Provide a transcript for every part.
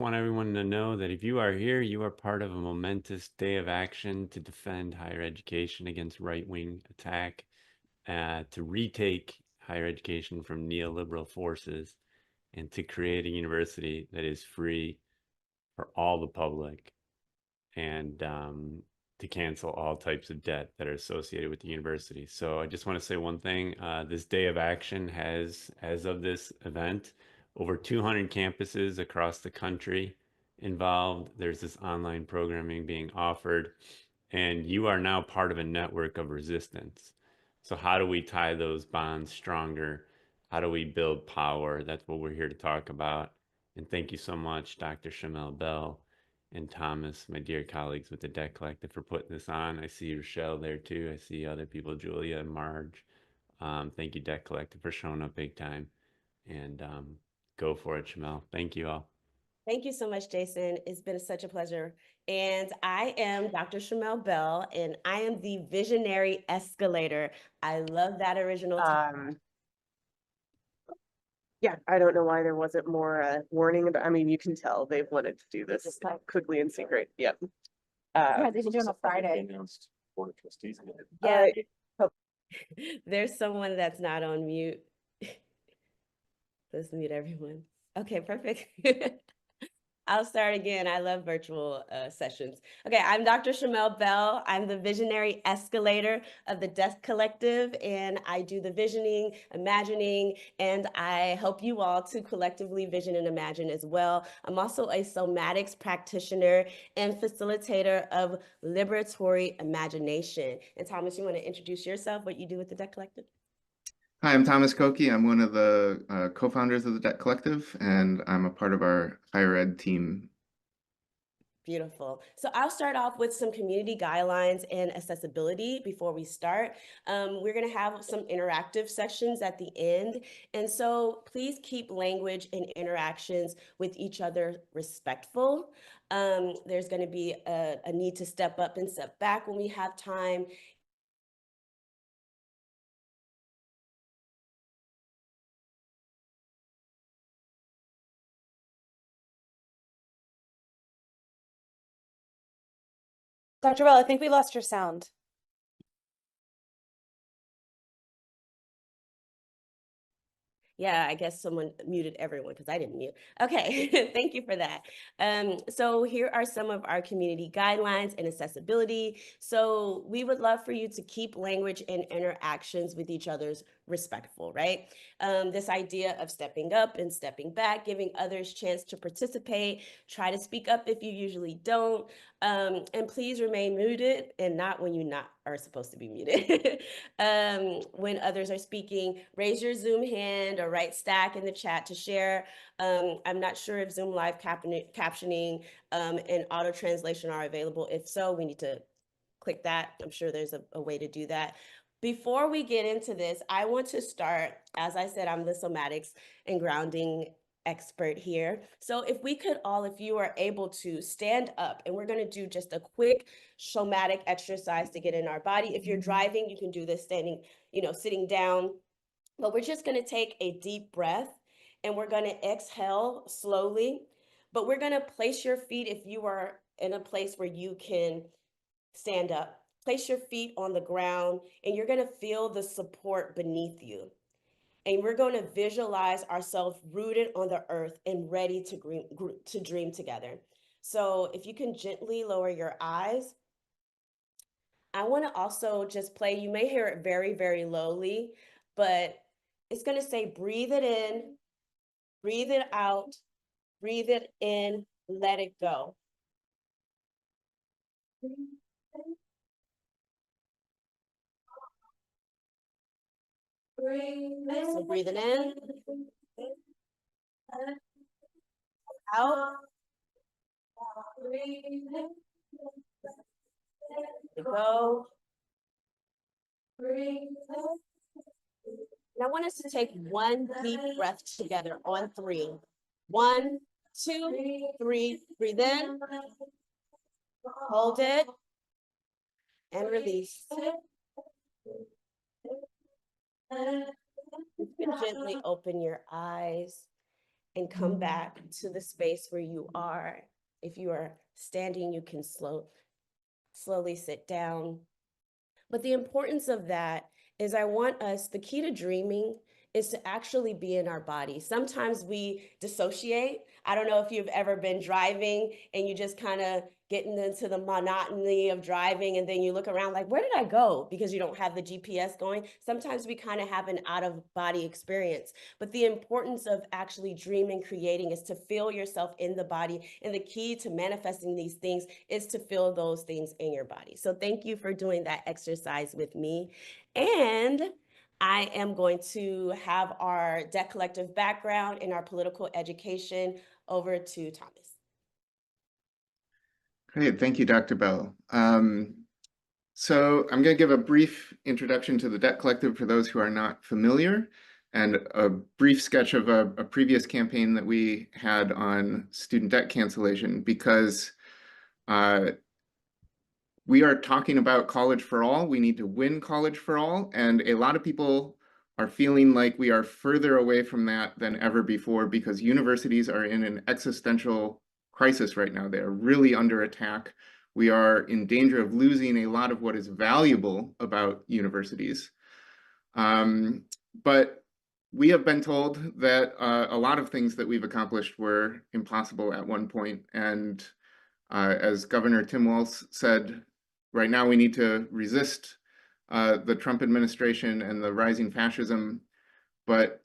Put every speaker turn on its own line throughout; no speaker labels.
Want everyone to know that if you are here, you are part of a momentous day of action to defend higher education against right-wing attack, to retake higher education from neoliberal forces, and to create a university that is free for all the public, and to cancel all types of debt that are associated with the university. So I just want to say one thing. This day of action has, as of this event, over 200 campuses across the country involved. There's this online programming being offered, and you are now part of a network of resistance. So how do we tie those bonds stronger? How do we build power? That's what we're here to talk about. And thank you so much, Dr. Shamel Bell and Thomas, my dear colleagues with the Debt Collective, for putting this on. I see Rochelle there too. I see other people, Julia and Marge. Thank you, Debt Collective, for showing up big time. And go for it, Shamel. Thank you all.
Thank you so much, Jason. It's been such a pleasure. And I am Dr. Shamel Bell, and I am the visionary escalator. I love that original title.
Yeah, I don't know why there wasn't more warning about. I mean, you can tell they've wanted to do this quickly and secret. Yep.
Yeah, they've been doing on Friday.
Yeah, there's someone that's not on mute. Let's mute everyone. Okay, perfect. I'll start again. I love virtual sessions. Okay, I'm Dr. Shamel Bell. I'm the visionary escalator of the Debt Collective, and I do the visioning, imagining, and I help you all to collectively vision and imagine as well. I'm also a somatics practitioner and facilitator of liberatory imagination. And Thomas, you want to introduce yourself, what you do with the Debt Collective?
Hi, I'm Thomas Koki. I'm one of the co-founders of the Debt Collective, and I'm a part of our higher ed team.
Beautiful. So I'll start off with some community guidelines and accessibility before we start. We're going to have some interactive sections at the end. And so please keep language and interactions with each other respectful. There's going to be a need to step up and step back when we have time.
Dr. Bell, I think we lost your sound.
Yeah, I guess someone muted everyone because I didn't mute. Okay, thank you for that. So here are some of our community guidelines and accessibility. So we would love for you to keep language and interactions with each other's respectful, right? This idea of stepping up and stepping back, giving others chance to participate, try to speak up if you usually don't, and please remain muted and not when you not are supposed to be muted. When others are speaking, raise your Zoom hand or write stack in the chat to share. I'm not sure if Zoom live captioning and auto translation are available. If so, we need to click that. I'm sure there's a way to do that. Before we get into this, I want to start, as I said, I'm the somatics and grounding expert here. So if we could all, if you are able to stand up, and we're going to do just a quick somatic exercise to get in our body. If you're driving, you can do this standing, sitting down, but we're just going to take a deep breath and we're going to exhale slowly, but we're going to place your feet, if you are in a place where you can stand up, place your feet on the ground, and you're going to feel the support beneath you. And we're going to visualize ourselves rooted on the earth and ready to dream together. So if you can gently lower your eyes, I want to also just play, you may hear it very, very lowly, but it's going to say, breathe it in, breathe it out, breathe it in, let it go. So breathe it in, out, go. And I want us to take one deep breath together on 3. 1, 2, 3. Breathe in, hold it, and release. You can gently open your eyes. and come back to the space where you are. If you are standing, you can slowly sit down. But the importance of that is I want us, the key to dreaming is to actually be in our body. Sometimes we dissociate. I don't know if you've ever been driving and you just kind of getting into the monotony of driving and then you look around like, where did I go? Because you don't have the GPS going. Sometimes we kind of have an out of body experience, but the importance of actually dreaming, creating is to feel yourself in the body. And the key to manifesting these things is to feel those things in your body. So thank you for doing that exercise with me. And I am going to have our Debt Collective background and our political education over to Thomas.
Great, thank you, Dr. Bell. So I'm going to give a brief introduction to the Debt Collective for those who are not familiar, and a brief sketch of a previous campaign that we had on student debt cancellation, because we are talking about college for all. We need to win college for all, and a lot of people are feeling like we are further away from that than ever before because universities are in an existential crisis right now. They are really under attack. We are in danger of losing a lot of what is valuable about universities. But we have been told that a lot of things that we've accomplished were impossible at one point. And as Governor Tim Walz said, right now we need to resist the Trump administration and the rising fascism. But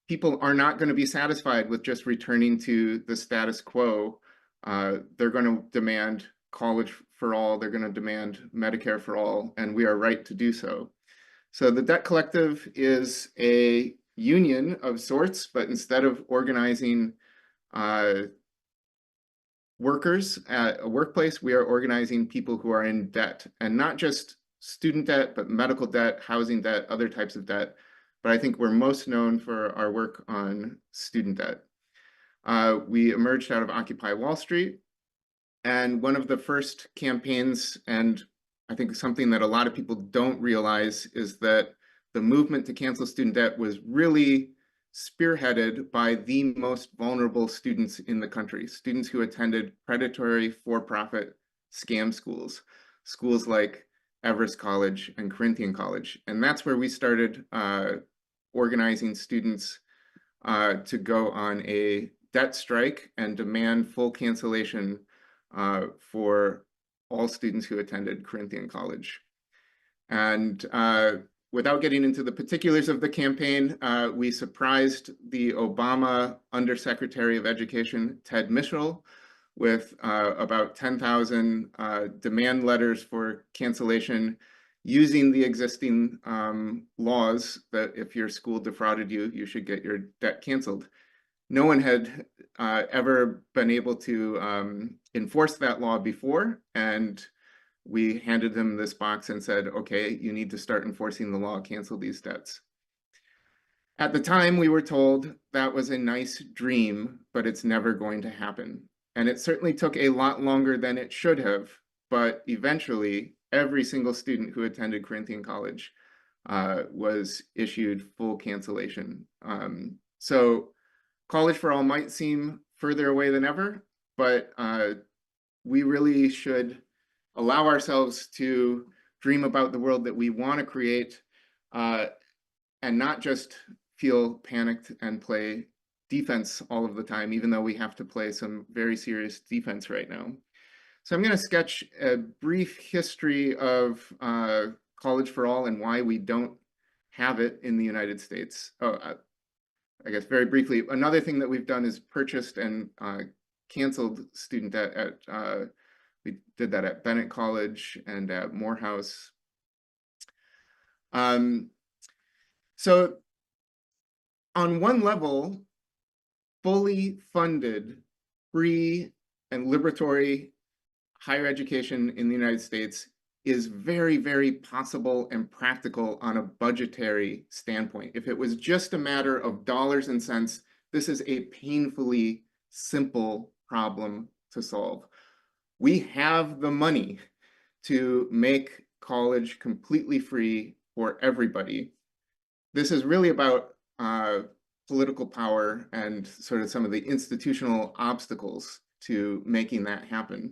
people are not going to be satisfied with just returning to the status quo. They're going to demand college for all. They're going to demand Medicare for all, and we are right to do so. So the Debt Collective is a union of sorts, but instead of organizing workers at a workplace, we are organizing people who are in debt, and not just student debt, but medical debt, housing debt, other types of debt. But I think we're most known for our work on student debt. We emerged out of Occupy Wall Street, and one of the first campaigns, and I think something that a lot of people don't realize, is that the movement to cancel student debt was really spearheaded by the most vulnerable students in the country, students who attended predatory for-profit scam schools, schools like Everest College and Corinthian College. And that's where we started organizing students to go on a debt strike and demand full cancellation for all students who attended Corinthian College. And without getting into the particulars of the campaign, we surprised the Obama Undersecretary of Education, Ted Mitchell, with about 10,000 demand letters for cancellation using the existing laws that if your school defrauded you, you should get your debt canceled. No one had ever been able to enforce that law before, and we handed them this box and said, okay, you need to start enforcing the law, cancel these debts. At the time, we were told that was a nice dream, but it's never going to happen. And it certainly took a lot longer than it should have, but eventually, every single student who attended Corinthian College was issued full cancellation. So college for all might seem further away than ever, but we really should allow ourselves to dream about the world that we want to create, and not just feel panicked and play defense all of the time, even though we have to play some very serious defense right now. So I'm going to sketch a brief history of college for all and why we don't have it in the United States. I guess very briefly, another thing that we've done is purchased and canceled student debt at we did that at Bennett College and at Morehouse. So on one level, fully funded, free and liberatory higher education in the United States is very, very possible and practical on a budgetary standpoint. If it was just a matter of dollars and cents, this is a painfully simple problem to solve. We have the money to make college completely free for everybody. This is really about political power and sort of some of the institutional obstacles to making that happen.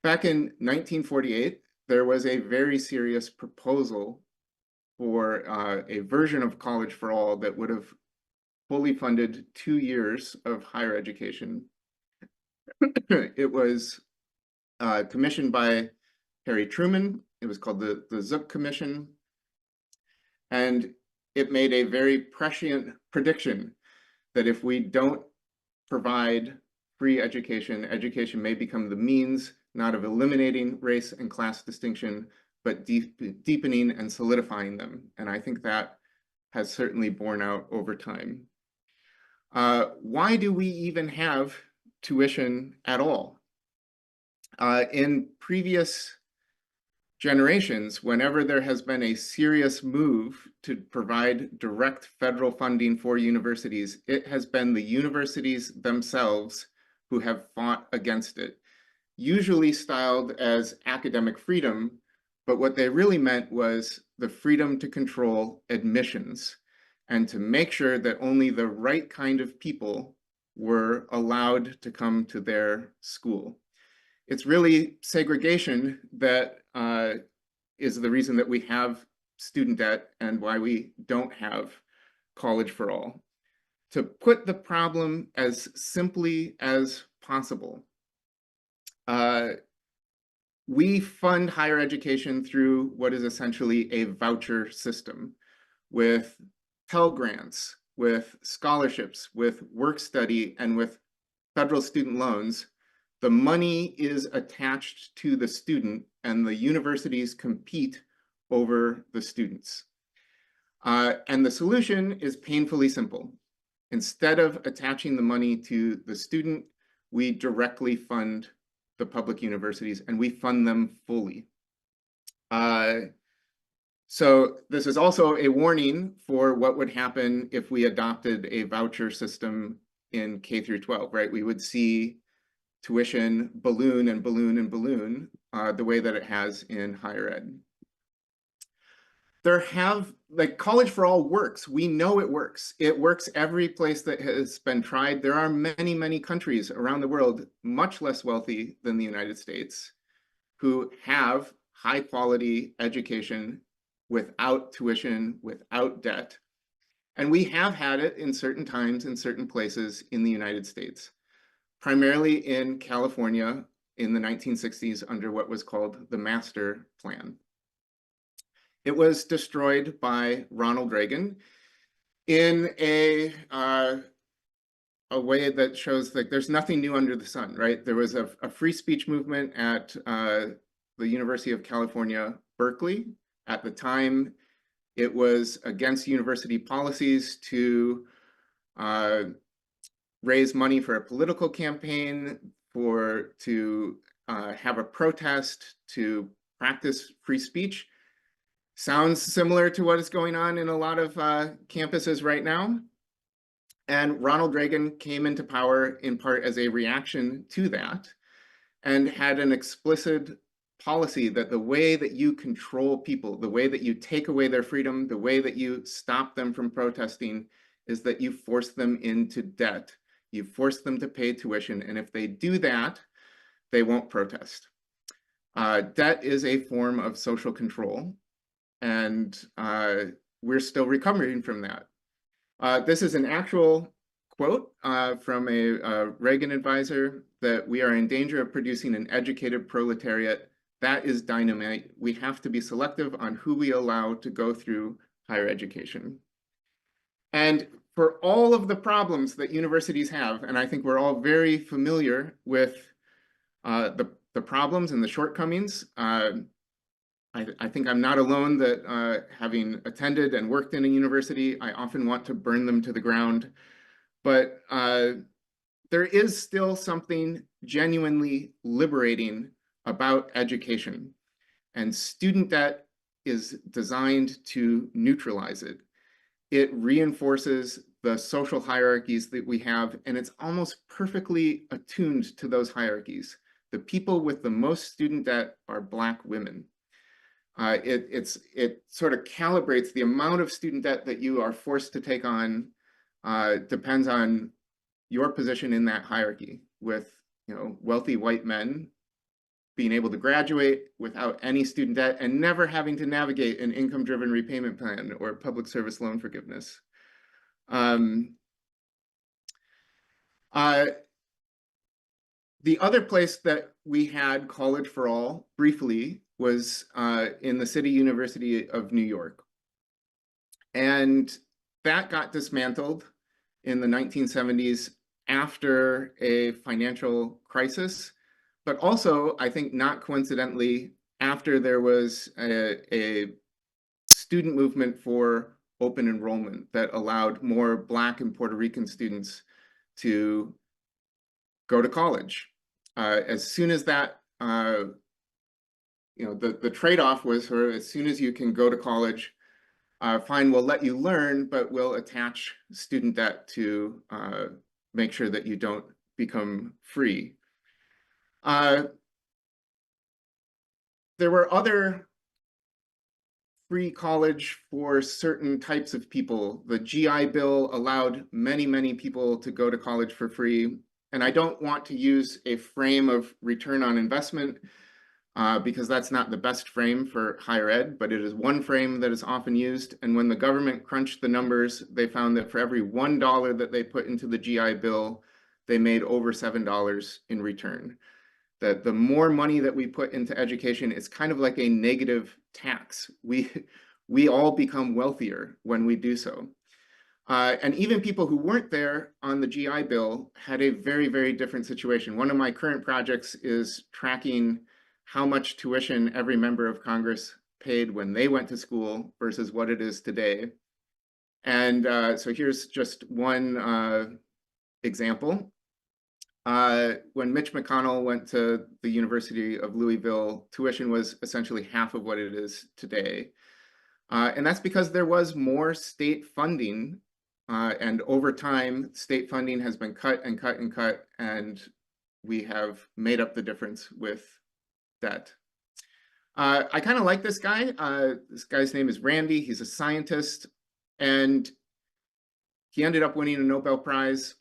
Back in 1948, there was a very serious proposal for a version of college for all that would have fully funded 2 years of higher education. It was commissioned by Harry Truman. It was called the Zook Commission. And it made a very prescient prediction that if we don't provide free education, education may become the means not of eliminating race and class distinction, but deepening and solidifying them. And I think that has certainly borne out over time. Why do we even have tuition at all? In previous generations, whenever there has been a serious move to provide direct federal funding for universities, it has been the universities themselves who have fought against it, usually styled as academic freedom, but what they really meant was the freedom to control admissions and to make sure that only the right kind of people were allowed to come to their school. It's really segregation that is the reason that we have student debt and why we don't have college for all. To put the problem as simply as possible, we fund higher education through what is essentially a voucher system with Pell Grants, with scholarships, with work study, and with federal student loans. The money is attached to the student and the universities compete over the students. And the solution is painfully simple. Instead of attaching the money to the student, we directly fund the public universities and we fund them fully. So this is also a warning for what would happen if we adopted a voucher system in K through 12, right? We would see tuition balloon and balloon and balloon the way that it has in higher ed. There have, like, college for all works. We know it works. It works every place that has been tried. There are many, many countries around the world, much less wealthy than the United States, who have high quality education without tuition, without debt. And we have had it in certain times, in certain places in the United States, primarily in California in the 1960s under what was called the Master Plan. It was destroyed by Ronald Reagan in a way that shows that there's nothing new under the sun, right? There was a free speech movement at the University of California, Berkeley. At the time, it was against university policies to raise money for a political campaign, to have a protest, to practice free speech. Sounds similar to what is going on in a lot of campuses right now. And Ronald Reagan came into power in part as a reaction to that and had an explicit policy that the way that you control people, the way that you take away their freedom, the way that you stop them from protesting is that you force them into debt. You force them to pay tuition. And if they do that, they won't protest. Debt is a form of social control. And we're still recovering from that. This is an actual quote from a Reagan advisor that we are in danger of producing an educated proletariat. That is dynamite. We have to be selective on who we allow to go through higher education. And for all of the problems that universities have, and I think we're all very familiar with the problems and the shortcomings, I think I'm not alone that having attended and worked in a university, I often want to burn them to the ground. But there is still something genuinely liberating about education. And student debt is designed to neutralize it. It reinforces the social hierarchies that we have, and it's almost perfectly attuned to those hierarchies. The people with the most student debt are Black women. It sort of calibrates the amount of student debt that you are forced to take on depends on your position in that hierarchy, with wealthy white men being able to graduate without any student debt and never having to navigate an income-driven repayment plan or public service loan forgiveness. The other place that we had college for all briefly was in the City University of New York. And that got dismantled in the 1970s after a financial crisis, but also, I think not coincidentally, after there was a student movement for open enrollment that allowed more Black and Puerto Rican students to go to college. As soon as that, the trade-off was as soon as you can go to college, fine, we'll let you learn, but we'll attach student debt to make sure that you don't become free. There were other free college for certain types of people. The GI Bill allowed many, many people to go to college for free. And I don't want to use a frame of return on investment because that's not the best frame for higher ed, but it is one frame that is often used. And when the government crunched the numbers, they found that for every $1 that they put into the GI Bill, they made over $7 in return. That the more money that we put into education, it's kind of like a negative tax. We all become wealthier when we do so. And even people who weren't there on the GI Bill had a very, very different situation. One of my current projects is tracking how much tuition every member of Congress paid when they went to school versus what it is today. And so here's just one example. When Mitch McConnell went to the University of Louisville, tuition was essentially half of what it is today. And that's because there was more state funding. And over time, state funding has been cut and cut and cut, and we have made up the difference with debt. I kind of like this guy. This guy's name is Randy. He's a scientist, and he ended up winning a Nobel Prize.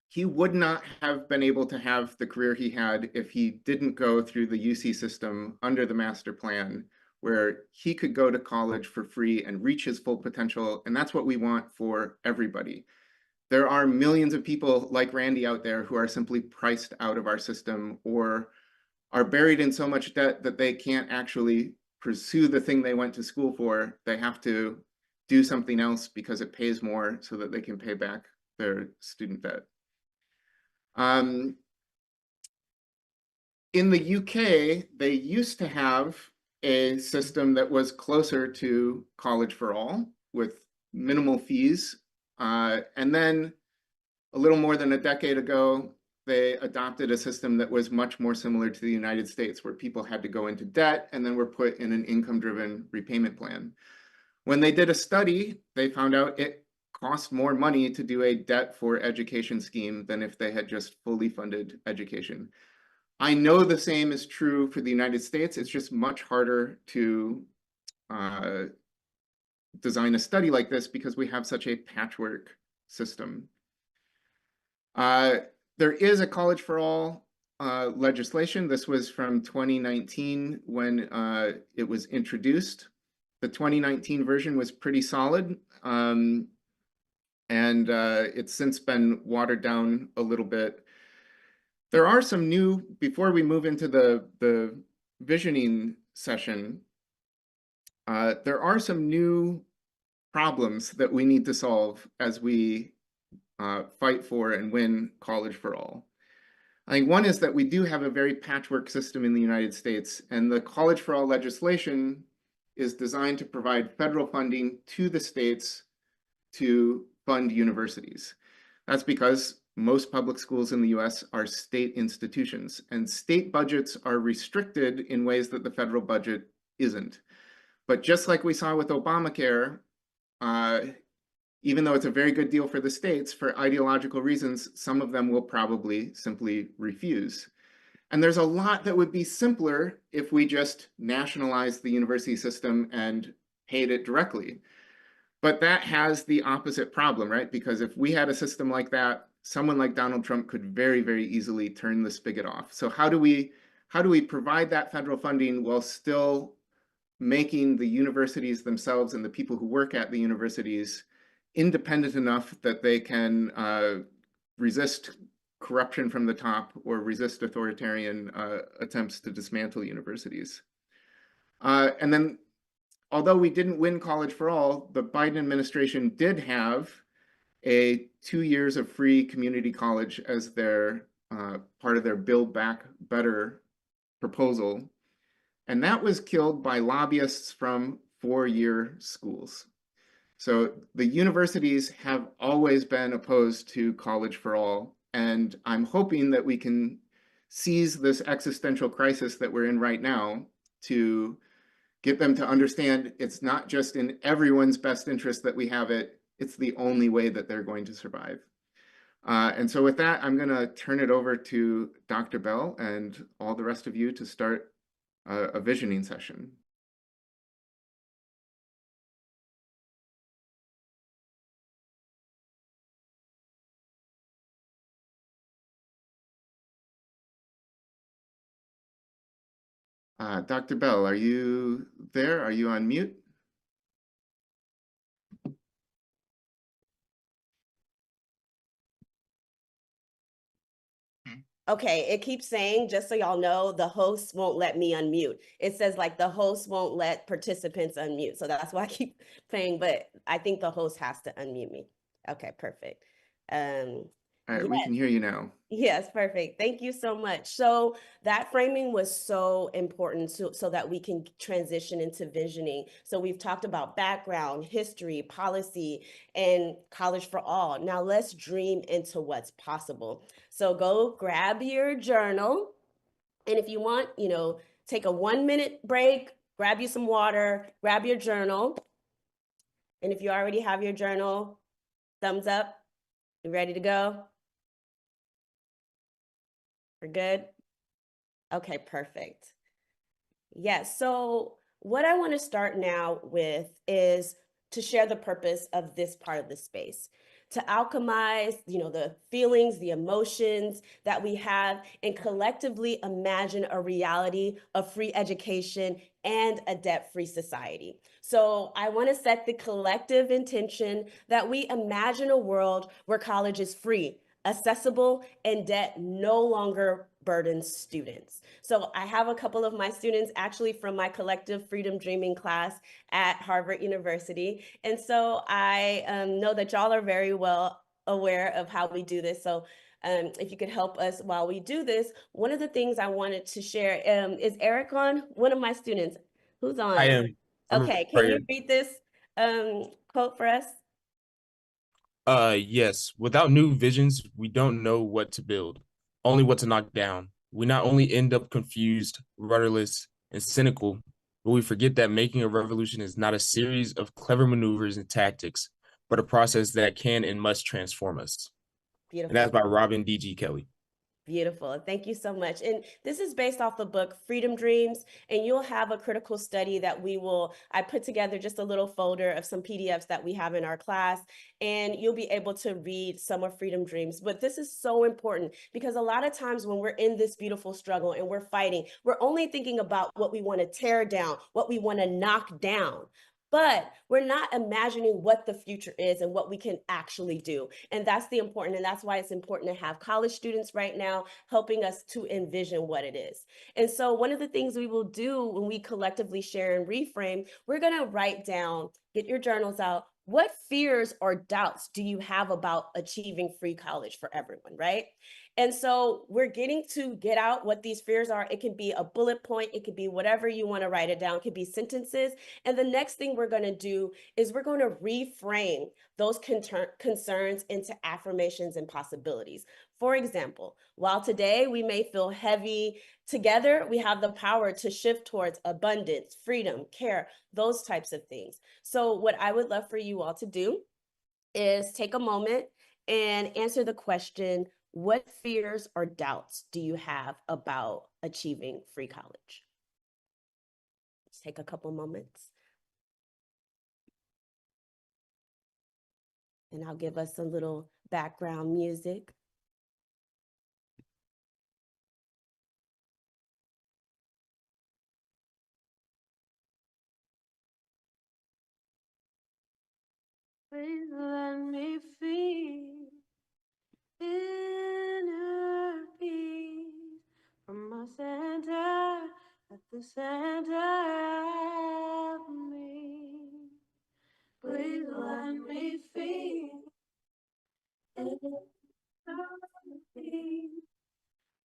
He would not have been able to have the career he had if he didn't go through the UC system under the master plan, where he could go to college for free and reach his full potential. And that's what we want for everybody. There are millions of people like Randy out there who are simply priced out of our system or are buried in so much debt that they can't actually pursue the thing they went to school for. They have to do something else because it pays more so that they can pay back their student debt. In the UK, they used to have a system that was closer to college for all with minimal fees. And then a little more than a decade ago, they adopted a system that was much more similar to the United States, where people had to go into debt and then were put in an income-driven repayment plan. When they did a study, they found out it cost more money to do a debt for education scheme than if they had just fully funded education. I know the same is true for the United States. It's just much harder to design a study like this because we have such a patchwork system. There is a college for all legislation. This was from 2019 when it was introduced. The 2019 version was pretty solid. And it's since been watered down a little bit. There are some new, before we move into the visioning session, there are some new problems that we need to solve as we fight for and win college for all. I think one is that we do have a very patchwork system in the United States, and the college for all legislation is designed to provide federal funding to the states to fund universities. That's because most public schools in the US are state institutions, and state budgets are restricted in ways that the federal budget isn't. But just like we saw with Obamacare, even though it's a very good deal for the states, for ideological reasons, some of them will probably simply refuse. And there's a lot that would be simpler if we just nationalized the university system and paid it directly. But that has the opposite problem, right? Because if we had a system like that, someone like Donald Trump could very, very easily turn the spigot off. So how do we provide that federal funding while still making the universities themselves and the people who work at the universities independent enough that they can resist corruption from the top or resist authoritarian attempts to dismantle universities? And then, although we didn't win college for all, the Biden administration did have a 2 years of free community college as their part of their Build Back Better proposal. And that was killed by lobbyists from four-year schools. So the universities have always been opposed to college for all. And I'm hoping that we can seize this existential crisis that we're in right now to get them to understand it's not just in everyone's best interest that we have it, it's the only way that they're going to survive. And so with that, I'm going to turn it over to Dr. Bell and all the rest of you to start a visioning session. Dr. Bell, are you there? Are you on mute?
Okay, it keeps saying, just so y'all know, the host won't let me unmute. It says like the host won't let participants unmute. So that's why I keep saying, but I think the host has to unmute me. Okay, perfect.
All right,
yes.
we can hear you now.
Yes, perfect. Thank you so much. So that framing was so important so that we can transition into visioning. So we've talked about background, history, policy, and college for all. Now let's dream into what's possible. So go grab your journal. And if you want, take a 1-minute break, grab you some water, grab your journal. And if you already have your journal, thumbs up, you ready to go? We're good? Okay, perfect. Yes, so what I want to start now with is to share the purpose of this part of the space, to alchemize, the feelings, the emotions that we have, and collectively imagine a reality of free education and a debt-free society. So I want to set the collective intention that we imagine a world where college is free, accessible, and debt no longer burdens students. So I have a couple of my students actually from my collective freedom dreaming class at Harvard University. And so I know that y'all are very well aware of how we do this. So if you could help us while we do this, one of the things I wanted to share, is Eric on? One of my students. Who's on?
I am.
Okay, can you read this quote for us?
Yes. Without new visions, we don't know what to build, only what to knock down. We not only end up confused, rudderless, and cynical, but we forget that making a revolution is not a series of clever maneuvers and tactics, but a process that can and must transform us.
Beautiful.
And that's by Robin D.G. Kelly.
Beautiful. Thank you so much. And this is based off the book Freedom Dreams, and you'll have a critical study that I put together just a little folder of some PDFs that we have in our class, and you'll be able to read some of Freedom Dreams. But this is so important because a lot of times when we're in this beautiful struggle and we're fighting, we're only thinking about what we want to tear down, what we want to knock down. But we're not imagining what the future is and what we can actually do. And that's and that's why it's important to have college students right now helping us to envision what it is. And so one of the things we will do when we collectively share and reframe, we're gonna write down, get your journals out, what fears or doubts do you have about achieving free college for everyone, right? And so we're getting to get out what these fears are. It can be a bullet point. It could be whatever you want to write it down. It could be sentences. And the next thing we're going to do is we're going to reframe those concerns into affirmations and possibilities. For example, while today we may feel heavy, together we have the power to shift towards abundance, freedom, care, those types of things. So what I would love for you all to do is take a moment and answer the question, what fears or doubts do you have about achieving free college? Let's take a couple moments. And I'll give us a little background music. Please let me feel inner peace from my center, at the center of me. Please let me feel inner peace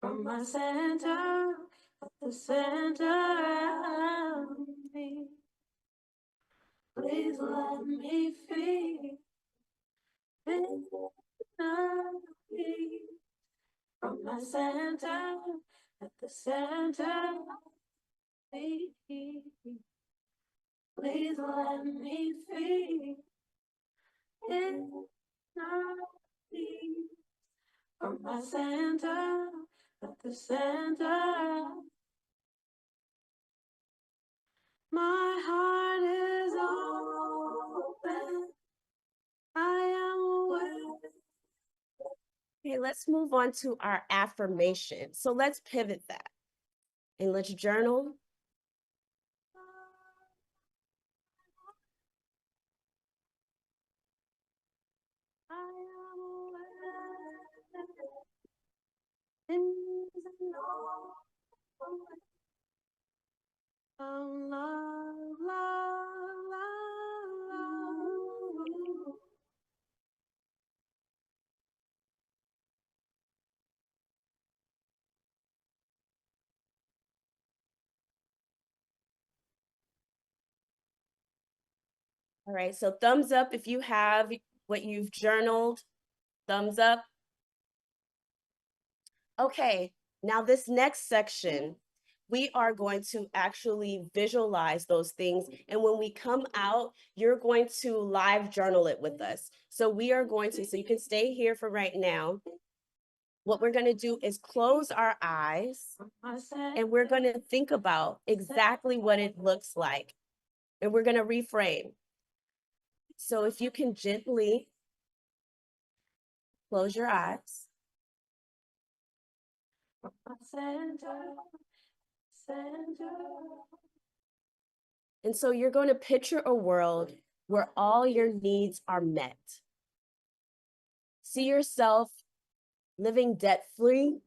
from my center, at the center of me. Please let me feel inner peace from my center, at the center of me. Please let me feel inner peace from my center, at the center. My heart is open. I am aware. Okay, let's move on to our affirmation. So let's pivot that and let's journal. I am aware. Things I know. Love, love, love, love. All right, so thumbs up if you have what you've journaled. Thumbs up. Okay, now this next section, we are going to actually visualize those things. And when we come out, you're going to live journal it with us. So we are going to, so you can stay here for right now. What we're going to do is close our eyes and we're going to think about exactly what it looks like. And we're going to reframe. So if you can gently close your eyes. And so you're going to picture a world where all your needs are met. See yourself living debt-free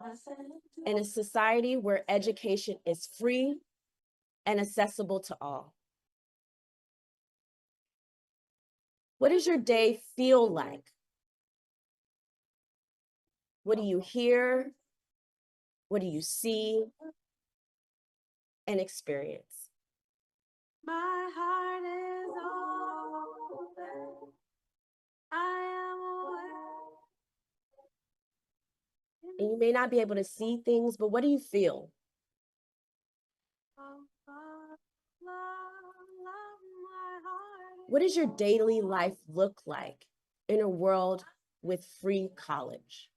in a society where education is free and accessible to all. What does your day feel like? What do you hear? What do you see and experience? My heart is open. I am aware. And you may not be able to see things, but what do you feel? What does your daily life look like in a world with free college?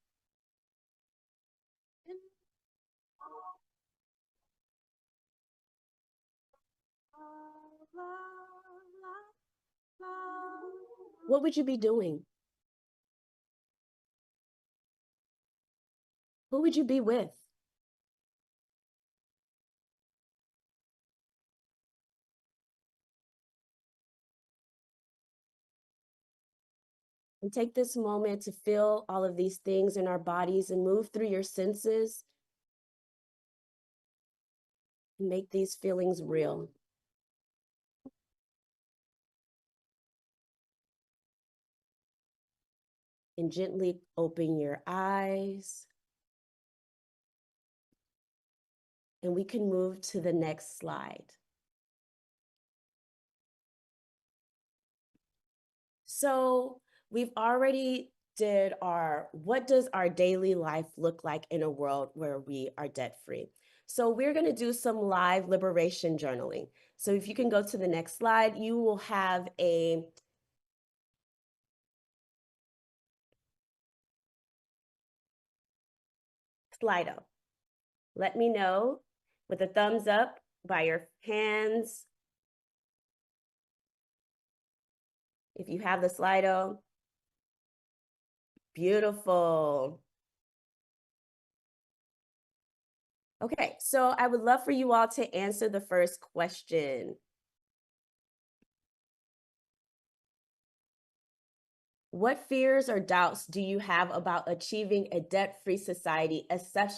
What would you be doing? Who would you be with? And take this moment to feel all of these things in our bodies and move through your senses. And make these feelings real. And gently open your eyes. And we can move to the next slide. So we've already did our, what does our daily life look like in a world where we are debt-free? So we're going to do some live liberation journaling. So if you can go to the next slide, you will have a Slido. Let me know with a thumbs up by your hands if you have the Slido. Beautiful. Okay, so I would love for you all to answer the first question. What fears or doubts do you have about achieving a debt-free society,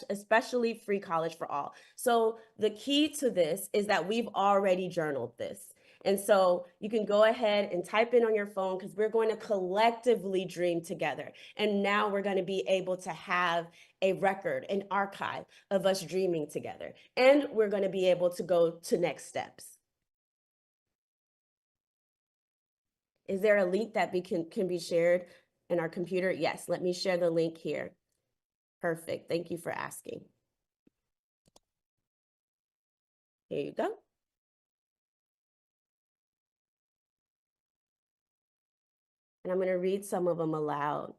especially free college for all? So the key to this is that we've already journaled this. And so you can go ahead and type in on your phone because we're going to collectively dream together. And now we're going to be able to have a record, an archive of us dreaming together. And we're going to be able to go to next steps. Is there a link that can be shared in our computer? Yes, let me share the link here. Perfect. Thank you for asking. Here you go. And I'm going to read some of them aloud.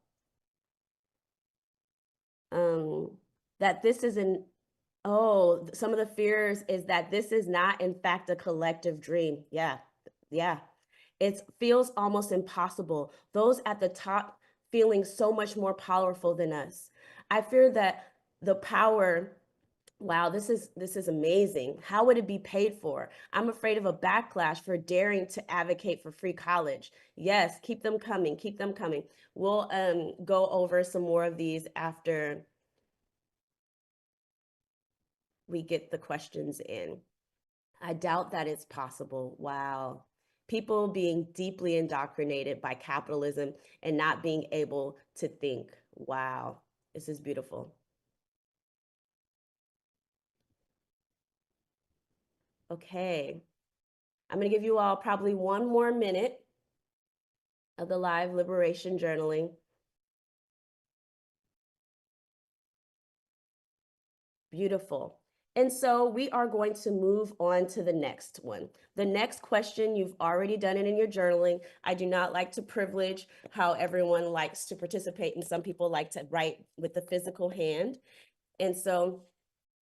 That this is some of the fears is that this is not, in fact, a collective dream. Yeah. It feels almost impossible. Those at the top feeling so much more powerful than us. I fear that the power, wow, this is amazing. How would it be paid for? I'm afraid of a backlash for daring to advocate for free college. Yes, keep them coming, keep them coming. We'll go over some more of these after we get the questions in. I doubt that it's possible. Wow. People being deeply indoctrinated by capitalism and not being able to think. Wow, this is beautiful. Okay, I'm gonna give you all probably one more minute of the live liberation journaling. Beautiful. And so we are going to move on to the next one. The next question, you've already done it in your journaling. I do not like to privilege how everyone likes to participate, and some people like to write with the physical hand. And so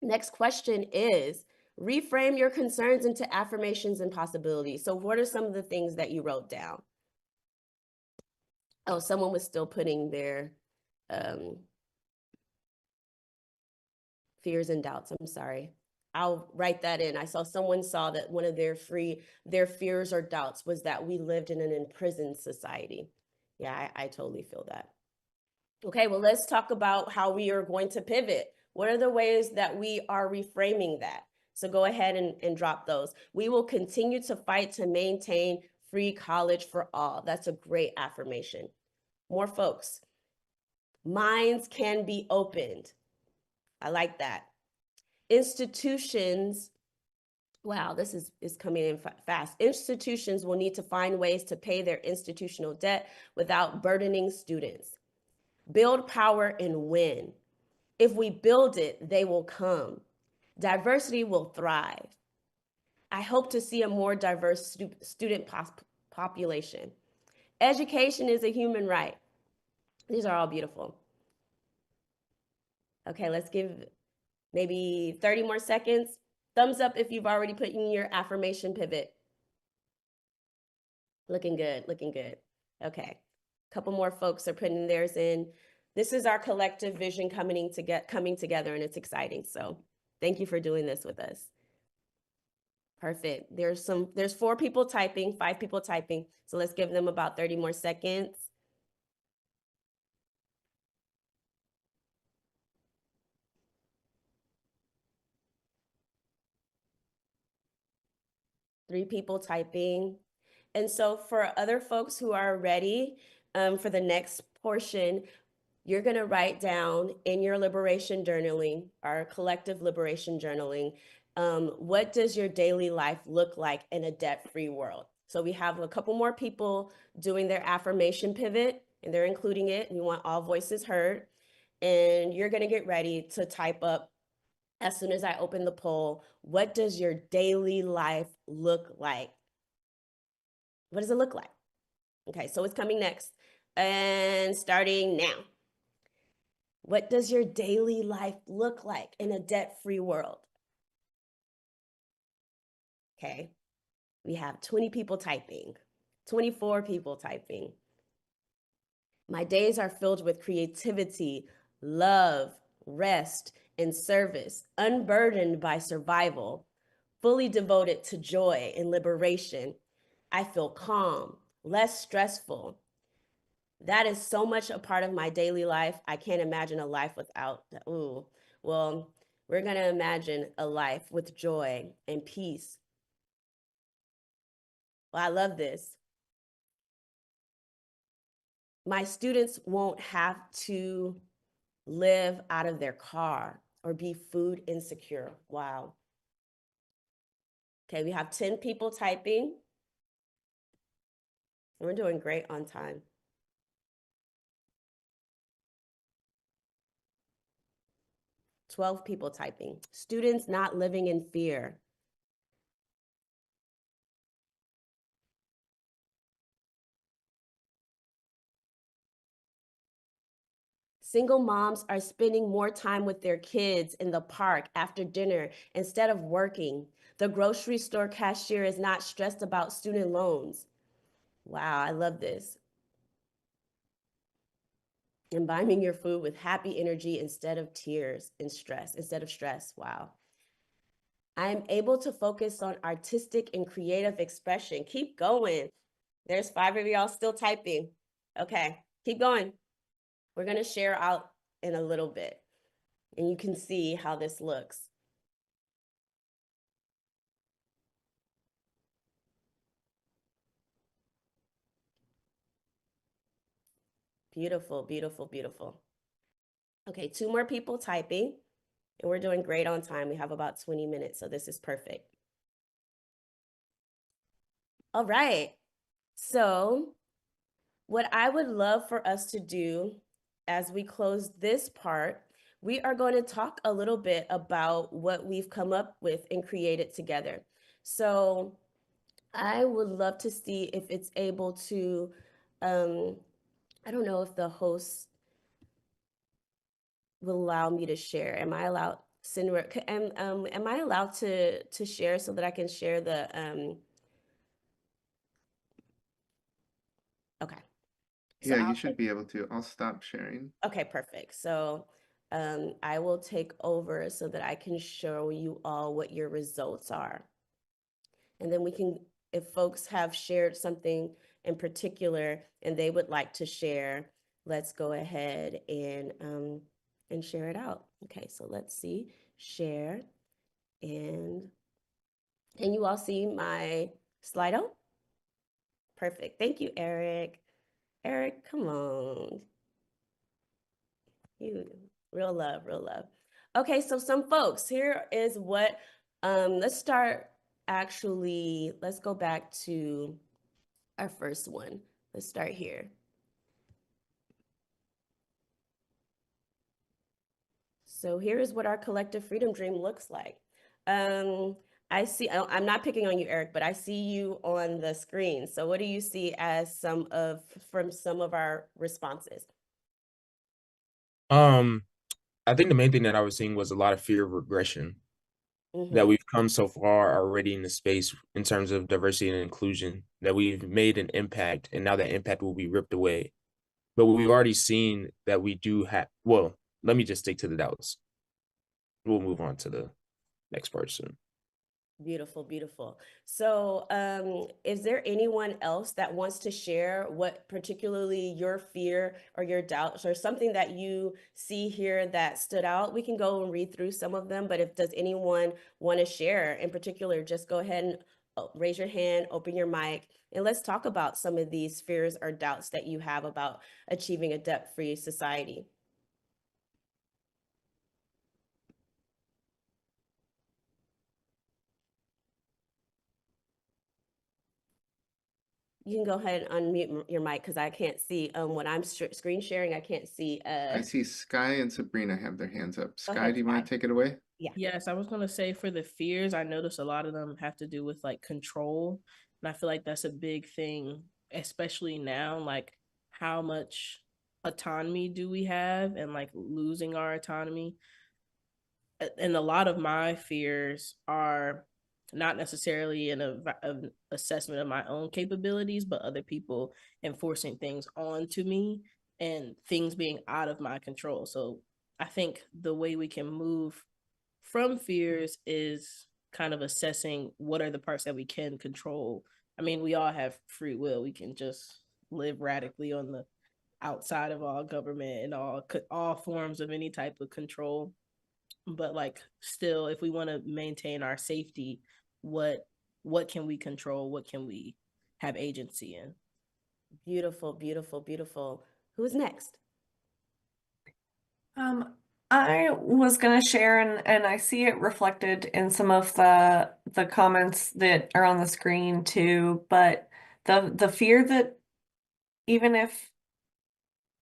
next question is, reframe your concerns into affirmations and possibilities. So what are some of the things that you wrote down? Oh, someone was still putting their fears and doubts. I'm sorry. I'll write that in. I saw someone saw that one of their fears or doubts was that we lived in an imprisoned society. Yeah, I totally feel that. Okay, well, let's talk about how we are going to pivot. What are the ways that we are reframing that? So go ahead and drop those. We will continue to fight to maintain free college for all. That's a great affirmation. More folks. Minds can be opened. I like that. Institutions, wow, this is coming in fast. Institutions will need to find ways to pay their institutional debt without burdening students. Build power and win. If we build it, they will come. Diversity will thrive. I hope to see a more diverse student population. Education is a human right. These are all beautiful. Okay, let's give maybe 30 more seconds. Thumbs up if you've already put in your affirmation pivot. Looking good, looking good. Okay, a couple more folks are putting theirs in. This is our collective vision coming together, and it's exciting. So thank you for doing this with us. Perfect. There's 4 people typing, 5 people typing. So let's give them about 30 more seconds. Three people typing. And so for other folks who are ready for the next portion, you're going to write down in your liberation journaling, our collective liberation journaling, what does your daily life look like in a debt-free world? So we have a couple more people doing their affirmation pivot, and they're including it. We want all voices heard. And you're going to get ready to type up, as soon as I open the poll, what does your daily life look like? What does it look like? Okay, so it's coming next and starting now. What does your daily life look like in a debt-free world? Okay, we have 20 people typing, 24 people typing. My days are filled with creativity, love, rest, and service, unburdened by survival, fully devoted to joy and liberation. I feel calm, less stressful. That is so much a part of my daily life. I can't imagine a life without. Ooh, well, we're going to imagine a life with joy and peace. Well, I love this. My students won't have to live out of their car or be food insecure. Wow. Okay, we have 10 people typing. We're doing great on time. $12 people typing. Students not living in fear. Single moms are spending more time with their kids in the park after dinner instead of working. The grocery store cashier is not stressed about student loans. Wow, I love this. Imbibing your food with happy energy instead of tears and stress, instead of stress. Wow. I am able to focus on artistic and creative expression. Keep going. There's 5 of y'all still typing. Okay, keep going. We're gonna share out in a little bit and you can see how this looks. Beautiful, beautiful, beautiful. Okay, 2 more people typing and we're doing great on time. We have about 20 minutes, so this is perfect. All right, so what I would love for us to do as we close this part, we are going to talk a little bit about what we've come up with and created together. So I would love to see if it's able to, I don't know if the host will allow me to share. Am I allowed, Sinra, am I allowed to share so that I can share the, okay. So
Yeah, you should be able to. I'll stop sharing.
Okay, perfect. So I will take over so that I can show you all what your results are. And then we can, if folks have shared something in particular and they would like to share, let's go ahead and share it out. Okay, so let's see, share. And can you all see my Slido? Perfect. Thank you, Eric. Eric, come on. You, real love, real love. Okay, so some folks, here is what, let's start actually, let's go back to our first one. Let's start here. So here is what our collective freedom dream looks like. I see, I'm not picking on you, Eric, but I see you on the screen. So what do you see as from some of our responses?
I think the main thing that I was seeing was a lot of fear of regression.
Mm-hmm.
That we've come so far already in the space in terms of diversity and inclusion, that we've made an impact and now that impact will be ripped away. But we've already seen that we do have, well, let me just stick to the doubts. We'll move on to the next part soon.
Beautiful, beautiful. So is there anyone else that wants to share what particularly your fear or your doubts or something that you see here that stood out? We can go and read through some of them, but if does anyone want to share in particular, just go ahead and raise your hand, open your mic, and let's talk about some of these fears or doubts that you have about achieving a debt-free society. You can go ahead and unmute your mic because I can't see when I'm screen sharing. I can't see.
I see Sky and Sabrina have their hands up. Sky,
ahead,
do you want to take it away?
Yeah.
Yes, I was gonna say for the fears, I noticed a lot of them have to do with like control. And I feel like that's a big thing, especially now, like how much autonomy do we have and like losing our autonomy. And a lot of my fears are not necessarily an assessment of my own capabilities, but other people enforcing things onto me and things being out of my control. So I think the way we can move from fears is kind of assessing what are the parts that we can control. I mean, we all have free will. We can just live radically on the outside of all government and all forms of any type of control. But like, still, if we want to maintain our safety, what can we control? What can we have agency in?
Beautiful, beautiful, beautiful. Who's next?
I was gonna share, and I see it reflected in some of the comments that are on the screen too, but the fear that even if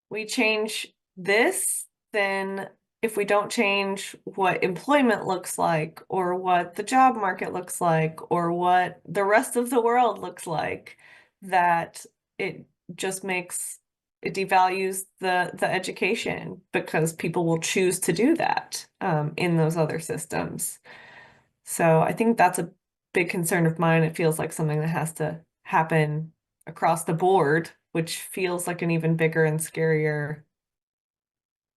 we change this, then if we don't change what employment looks like, or what the job market looks like, or what the rest of the world looks like, that it just makes it devalues the education, because people will choose to do that in those other systems. So I think that's a big concern of mine. It feels like something that has to happen across the board, which feels like an even bigger and scarier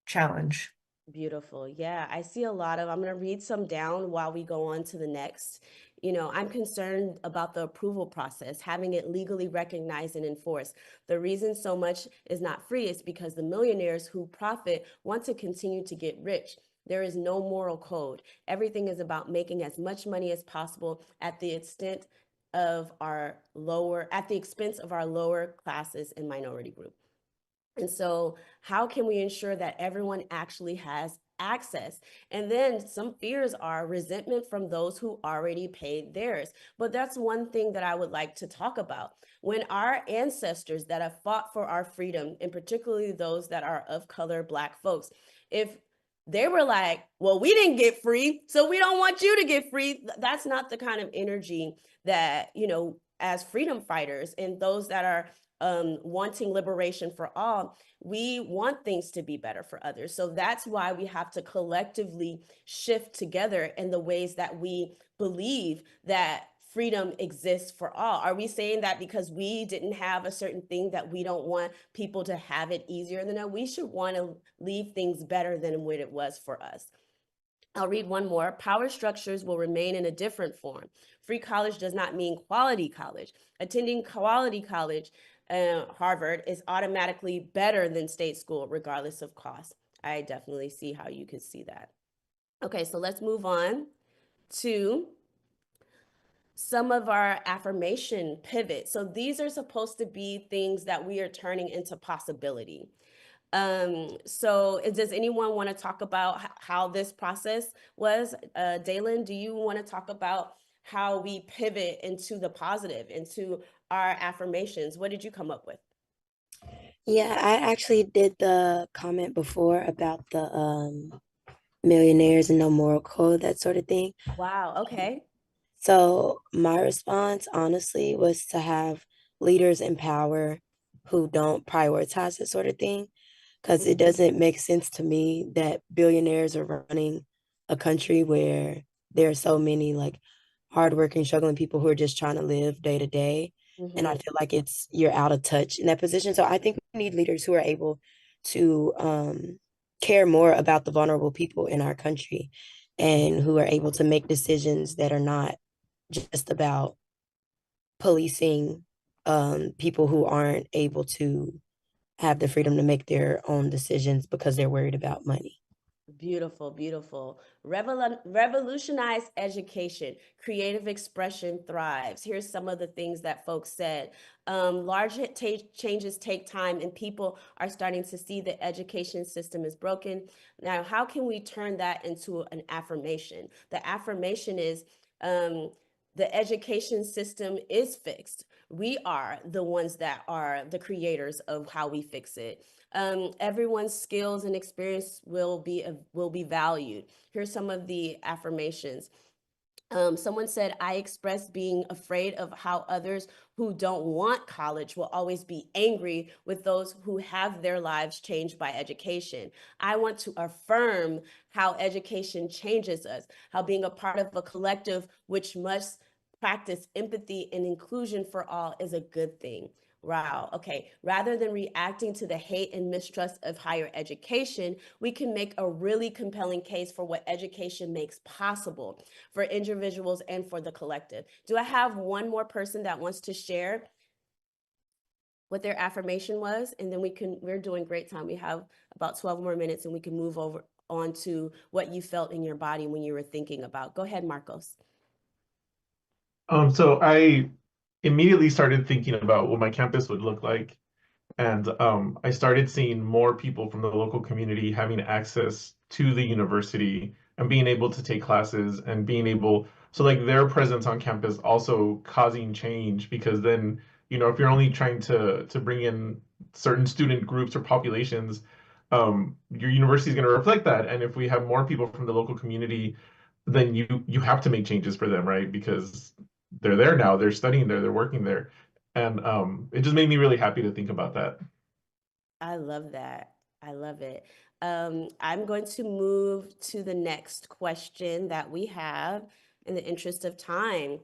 challenge.
Beautiful. Yeah, I see a lot of, I'm going to read some down while we go on to the next. You know, I'm concerned about the approval process, having it legally recognized and enforced. The reason so much is not free is because the millionaires who profit want to continue to get rich. There is no moral code. Everything is about making as much money as possible at the extent of our lower, at the expense of our lower classes and minority group. And so how can we ensure that everyone actually has access? And then some fears are resentment from those who already paid theirs. But that's one thing that I would like to talk about. When our ancestors that have fought for our freedom, and particularly those that are of color, Black folks, if they were like, well, we didn't get free, so we don't want you to get free, that's not the kind of energy that, you know, as freedom fighters and those that are wanting liberation for all, we want things to be better for others. So that's why we have to collectively shift together in the ways that we believe that freedom exists for all. Are we saying that because we didn't have a certain thing that we don't want people to have it easier? No, we should want to leave things better than what it was for us. I'll read one more. Power structures will remain in a different form. Free college does not mean quality college. Attending quality college, Harvard, is automatically better than state school, regardless of cost. I definitely see how you could see that. Okay, so let's move on to some of our affirmation pivots. So these are supposed to be things that we are turning into possibility. So does anyone want to talk about how this process was? Dalen, do you want to talk about how we pivot into the positive, into our affirmations? What did you come up with?
Yeah, I actually did the comment before about the millionaires and no moral code, that sort of thing.
Wow, okay.
So my response, honestly, was to have leaders in power who don't prioritize that sort of thing, because it doesn't make sense to me that billionaires are running a country where there are so many like hardworking, struggling people who are just trying to live day to day. And I feel like you're out of touch in that position. So I think we need leaders who are able to care more about the vulnerable people in our country, and who are able to make decisions that are not just about policing people who aren't able to have the freedom to make their own decisions because they're worried about money.
Beautiful, beautiful. Revolutionize education. Creative expression thrives. Here's some of the things that folks said. Large changes take time, and people are starting to see the education system is broken. Now, how can we turn that into an affirmation? The affirmation is the education system is fixed. We are the ones that are the creators of how we fix it. Everyone's skills and experience will be valued. Here's some of the affirmations. Someone said, I express being afraid of how others who don't want college will always be angry with those who have their lives changed by education. I want to affirm how education changes us, how being a part of a collective which must practice empathy and inclusion for all is a good thing. Wow. Okay. Rather than reacting to the hate and mistrust of higher education, we can make a really compelling case for what education makes possible for individuals and for the collective. Do I have one more person that wants to share what their affirmation was? And then we're doing great time. We have about 12 more minutes and we can move over on to what you felt in your body when you were thinking about. Go ahead, Marcos.
So I immediately started thinking about what my campus would look like. And I started seeing more people from the local community having access to the university and being able to take classes and being able, so like their presence on campus also causing change, because then, you know, if you're only trying to bring in certain student groups or populations, your university is going to reflect that. And if we have more people from the local community, then you have to make changes for them, right? Because they're there now, they're studying there, they're working there. And it just made me really happy to think about that.
I love that. I love it. I'm going to move to the next question that we have in the interest of time.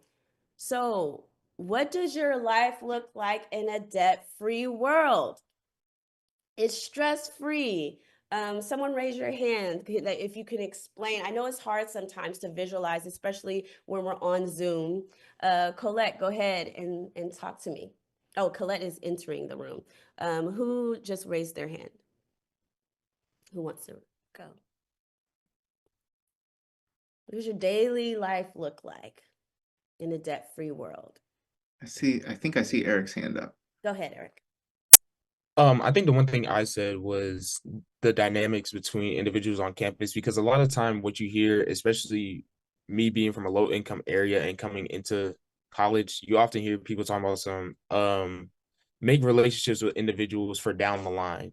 So, what does your life look like in a debt-free world? It's stress-free. Someone raise your hand if you can explain. I know it's hard sometimes to visualize, especially when we're on Zoom. Colette, go ahead and talk to me. Oh, Colette is entering the room. Who just raised their hand? Who wants to go? What does your daily life look like in a debt-free world?
I think I see Eric's hand up.
Go ahead, Eric.
I think the one thing I said was the dynamics between individuals on campus, because a lot of time what you hear, especially me being from a low income area and coming into college, you often hear people talking about some make relationships with individuals for down the line,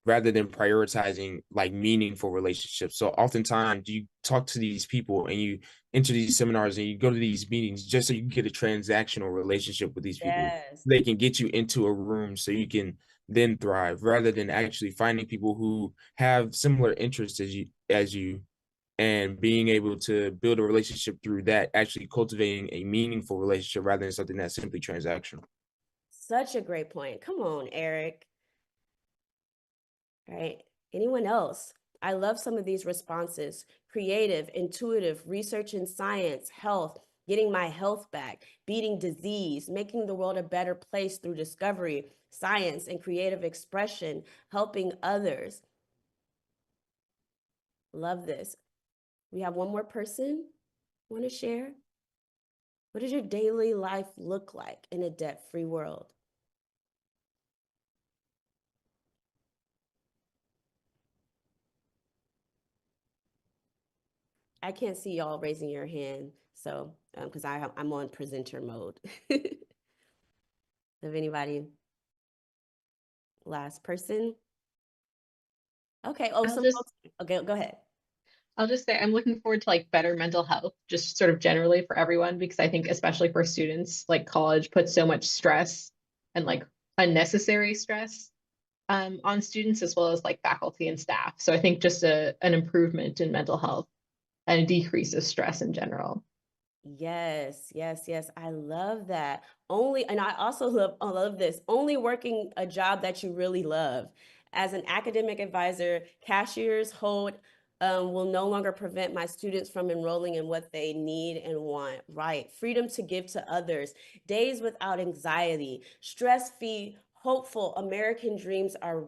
rather than prioritizing like meaningful relationships. So oftentimes you talk to these people and you enter these seminars and you go to these meetings just so you can get a transactional relationship with these people.
Yes.
They can get you into a room so you can then thrive, rather than actually finding people who have similar interests as you and being able to build a relationship through that, actually cultivating a meaningful relationship rather than something that's simply transactional.
Such a great point. Come on, Eric. Right? Anyone else? I love some of these responses. Creative, intuitive, research in science, health, getting my health back, beating disease, making the world a better place through discovery, science, and creative expression, helping others. Love this. We have one more person want to share? What does your daily life look like in a debt-free world? I can't see y'all raising your hand, so because I'm on presenter mode. Of anybody? Last person? Okay. Oh, okay, go ahead.
I'll just say I'm looking forward to like better mental health, just sort of generally for everyone, because I think especially for students, like college puts so much stress and like unnecessary stress on students as well as like faculty and staff. So I think just an improvement in mental health and a decrease of stress in general.
Yes, yes, yes. I love that. And I also love this, only working a job that you really love. As an academic advisor, cashiers will no longer prevent my students from enrolling in what they need and want, right? Freedom to give to others, days without anxiety, stress-free, hopeful American dreams are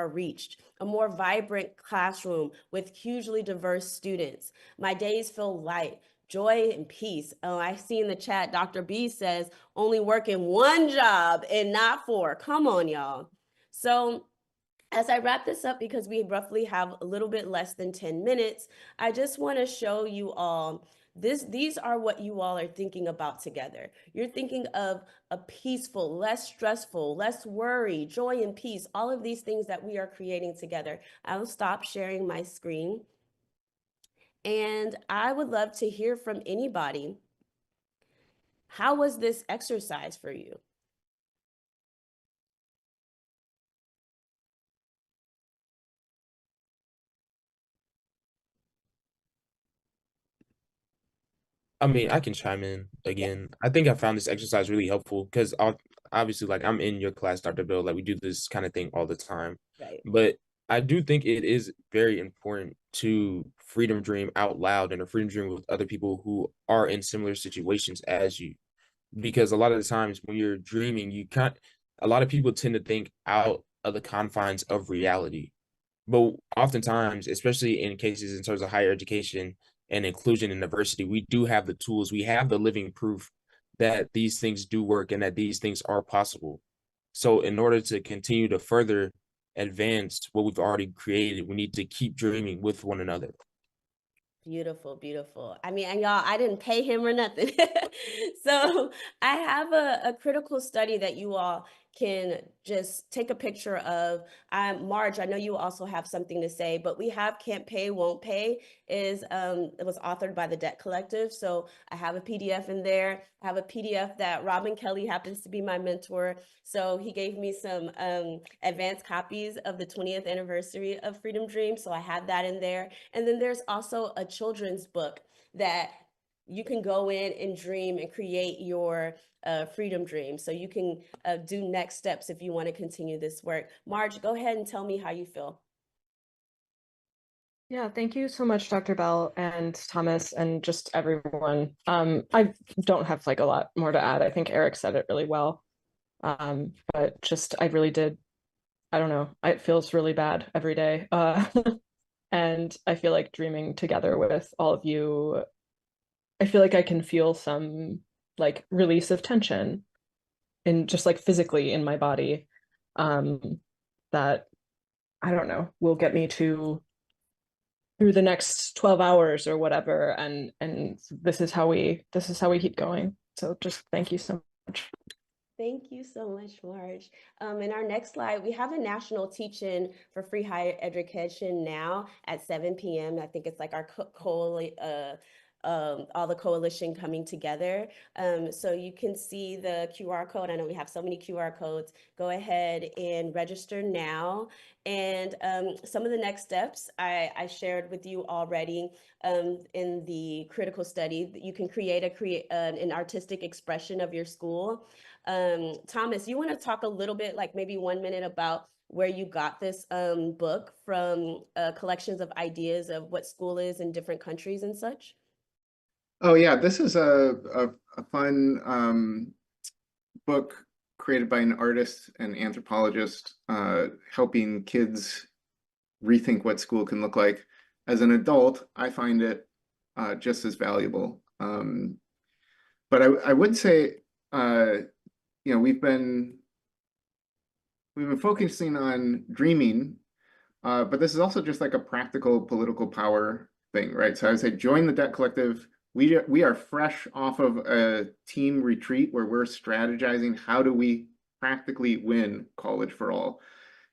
reached, a more vibrant classroom with hugely diverse students. My days feel light, joy and peace. Oh, I see in the chat, Dr. B says, only working one job and not four. Come on, y'all. So as I wrap this up, because we roughly have a little bit less than 10 minutes, I just want to show you all these are what you all are thinking about together. You're thinking of a peaceful, less stressful, less worry, joy and peace, all of these things that we are creating together. I will stop sharing my screen. And I would love to hear from anybody. How was this exercise for you?
I mean, I can chime in again. I think I found this exercise really helpful because obviously, like, I'm in your class, Dr. Bill, like, we do this kind of thing all the time.
Right.
But I do think it is very important to freedom dream out loud and to freedom dream with other people who are in similar situations as you. Because a lot of the times when you're dreaming, a lot of people tend to think out of the confines of reality. But oftentimes, especially in cases in terms of higher education and inclusion in diversity, we do have the tools, we have the living proof that these things do work and that these things are possible. So in order to continue to further advance what we've already created, we need to keep dreaming with one another.
Beautiful, beautiful. I mean, and y'all, I didn't pay him or nothing. So I have a critical study that you all can just take a picture of. Marge, I know you also have something to say, but we have Can't Pay, Won't Pay it was authored by the Debt Collective. So I have a PDF in there. I have a PDF that Robin Kelly happens to be my mentor. So he gave me some advanced copies of the 20th anniversary of Freedom Dream. So I have that in there. And then there's also a children's book that you can go in and dream and create your freedom dream. So you can do next steps if you want to continue this work. Marge, go ahead and tell me how you feel.
Yeah, thank you so much, Dr. Bell and Thomas and just everyone. I don't have like a lot more to add. I think Eric said it really well. But just, I really did, I don't know, it feels really bad every day. And I feel like dreaming together with all of you, I feel like I can feel some like release of tension in just like physically in my body, that, I don't know, will get me through the next 12 hours or whatever. And this is how we keep going. So just thank you so much.
Thank you so much, Marge. In our next slide, we have a national teach-in for free higher education now at 7 p.m. I think it's like our all the coalition coming together. So you can see the QR code. I know we have so many QR codes. Go ahead and register now. And some of the next steps I shared with you already in the critical study. You can create an artistic expression of your school. Thomas, you want to talk a little bit, like maybe 1 minute about where you got this book from, collections of ideas of what school is in different countries and such?
Oh yeah, this is a fun book created by an artist and anthropologist, helping kids rethink what school can look like. As an adult, I find it just as valuable. But I would say, you know, we've been focusing on dreaming, but this is also just like a practical political power thing, right? So I would say join the Debt Collective. We are fresh off of a team retreat where we're strategizing how do we practically win college for all.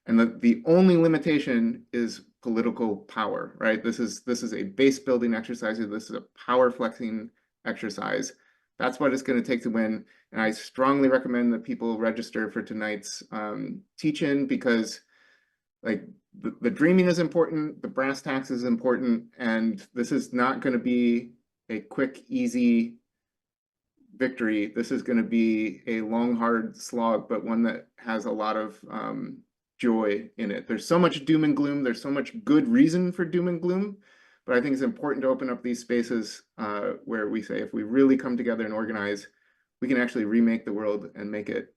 And the only limitation is political power, right? This is a base building exercise. This is a power flexing exercise. That's what it's going to take to win. And I strongly recommend that people register for tonight's teach-in, because like the dreaming is important, the brass tacks is important, and this is not going to be a quick, easy victory. This is going to be a long, hard slog, but one that has a lot of joy in it. There's so much doom and gloom. There's so much good reason for doom and gloom, but I think it's important to open up these spaces where we say, if we really come together and organize, we can actually remake the world and make it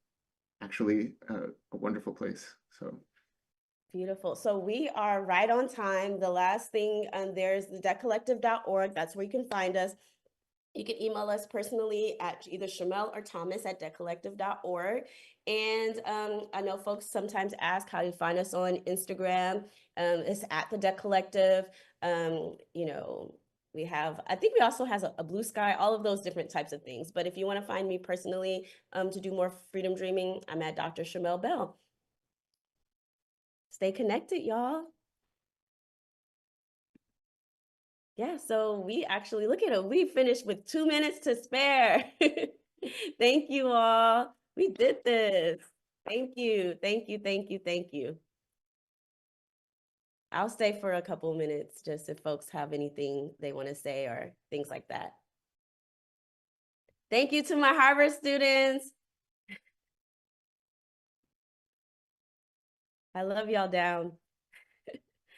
actually a wonderful place. So.
Beautiful. So we are right on time. The last thing, there's the debtcollective.org. That's where you can find us. You can email us personally at either Shamel or Thomas at debtcollective.org. And I know folks sometimes ask how you find us on Instagram. It's at the Debt Collective. You know, I think we also has a Blue Sky, all of those different types of things. But if you want to find me personally to do more freedom dreaming, I'm at Dr. Shamel Bell. Stay connected, y'all. Yeah, so we actually, look at it, we finished with 2 minutes to spare. Thank you all. We did this. Thank you, thank you, thank you, thank you. I'll stay for a couple minutes just if folks have anything they want to say or things like that. Thank you to my Harvard students. I love y'all down.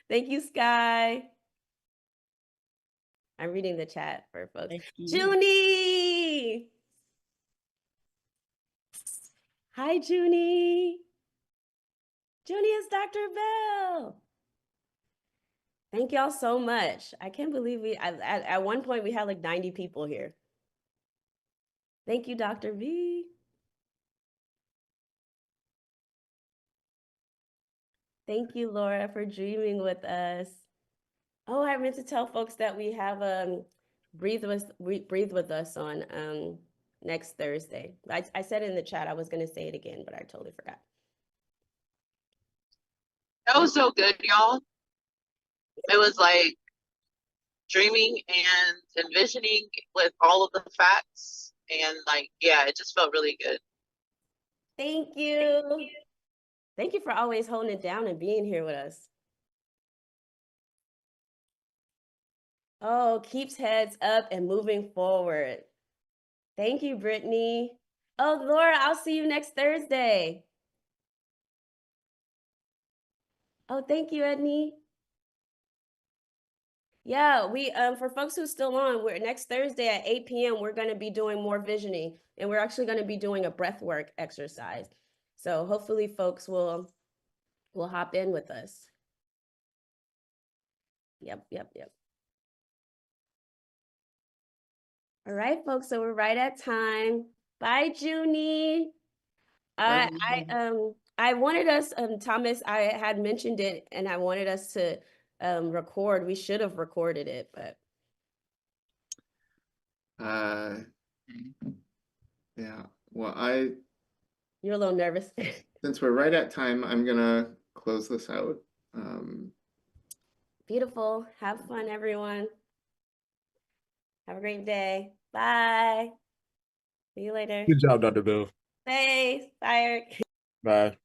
Thank you, Sky. I'm reading the chat for folks.
Thank you.
Junie! Hi, Junie. Junie is Dr. Bell. Thank y'all so much. I can't believe at one point we had like 90 people here. Thank you, Dr. V. Thank you, Laura, for dreaming with us. Oh, I meant to tell folks that we have breathe with us on next Thursday. I said it in the chat. I was gonna say it again, but I totally forgot.
That was so good, y'all. It was like dreaming and envisioning with all of the facts, and like, yeah, it just felt really good.
Thank you. Thank you for always holding it down and being here with us. Oh, keeps heads up and moving forward. Thank you, Brittany. Oh, Laura, I'll see you next Thursday. Oh, thank you, Edney. Yeah, we for folks who's still on, we're next Thursday at 8 p.m. we're going to be doing more visioning, and we're actually going to be doing a breath work exercise. So hopefully folks will hop in with us. Yep. All right, folks, so we're right at time. Bye, Junie. I wanted us, Thomas, I had mentioned it and I wanted us to record. We should have recorded it, but.
Yeah, well,
You're a little nervous.
since we're right at time, I'm gonna close this out.
Beautiful. Have fun, everyone. Have a great day. Bye. See you later.
Good job, Dr. Bill.
Thanks. Bye, Eric.
Bye.